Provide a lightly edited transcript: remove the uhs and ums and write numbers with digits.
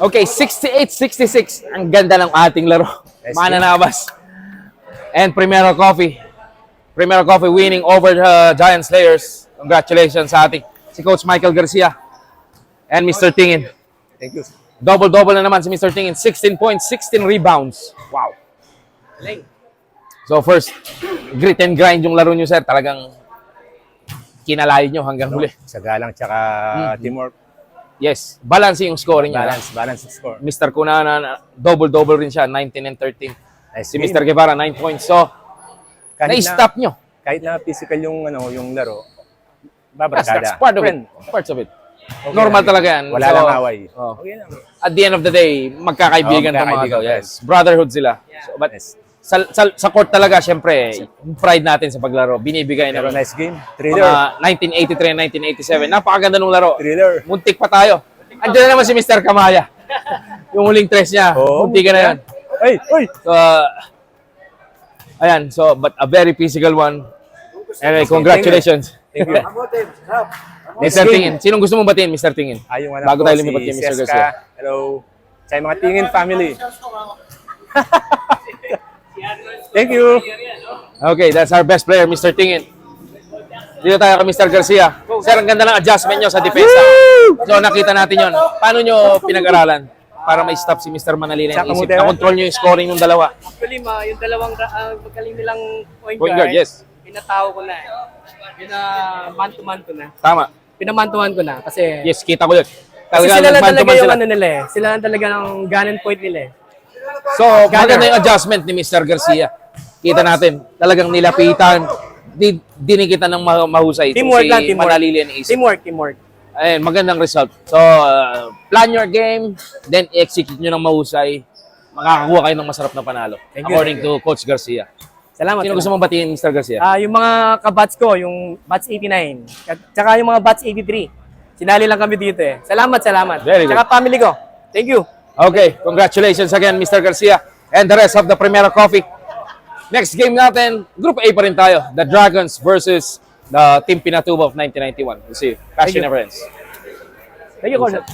Okay, 68-66. Ang ganda ng ating laro. Mananabas. And Primero Coffee. Primero Coffee winning over the Giant Slayers. Congratulations sa ating si Coach Michael Garcia and Mr. Tingin. Thank you. Double-double na naman si Mr. Tingin. 16 points, 16 rebounds. Wow. So first, grit and grind yung laro nyo, sir. Talagang kinalayo nyo hanggang huli. Sa galang tsaka teamwork. Yes, balance yung scoring niya. Balance score. Mr. Kunana, double-double rin siya, 19 and 13. Nice Si game. Mr. Guevara, 9 points. So, na-stop nyo. Kahit na physical yung laro, That's part of it. Parts of it. Okay Normal lang. talaga yan. Wala lang away. Oh. Okay lang. At the end of the day, magkakaibigan itong mga to. magkakaibigan. Yes. Brotherhood sila. So, but Yes. sa court talaga, syempre, yung pride natin sa paglaro, binibigay na Pero nice game. mga Thriller. 1983 and 1987. Napakaganda ng laro. Thriller. Muntik pa tayo. Andiyan na naman si Mr. Kamaya. Yung huling tres niya. Oo. Muntik ka na yan. Ay! Uy! So, ayan. So, but a very physical one. Anyway, congratulations. Thank you. Mr. Tingin. Sinong gusto mong batiin, Mr. Tingin? Yung anak Bago ko, tayo lumipat kay Mr. Seska. Garcia. Hello. Sa mga Tingin family. Thank you. Okay, that's our best player, Mr. Tingin. Dito tayo kay Mr. Garcia. Sir, ang ganda ng adjustment nyo sa depensa. So, nakita natin yon. Paano nyo pinag-aralan para ma-stop si Mr. Manalina yung isip? Na-control nyo yung scoring ng dalawa. Actually, yung dalawang magaling nilang point Point guard, yes. pinatao ko na eh. Man-to-man ko na. Tama. Pinaman-to-man ko na kasi Yes, kita ko yun. kasi sila lang nag-man to talaga man yung sila. ano nila eh. Sila lang talaga ng gun point nila eh. So, maganda yung adjustment ni Mr. Garcia. Kita natin, talagang nilapitan, dinikitan ng mahusay. Teamwork si lang, teamwork. Manalilian isip. Teamwork. Ayun, magandang result. So, plan your game, then execute nyo ng mahusay. Makakakuha kayo ng masarap na panalo. Thank you, According to Coach Garcia. Salamat. Sino gusto mong batiin, Mr. Garcia? Yung mga kabats ko, yung batch 89, at saka yung mga batch 83. Sinali lang kami dito eh. Salamat. Very good. Saka family ko. Thank you. Okay, congratulations again, Mr. Garcia. And the rest of the Primero Coffee. Next game natin, Group A pa rin tayo. The Dragons versus the Team Pinatubo of 1991. We'll see you. Passion never ends. Thank you, Coach.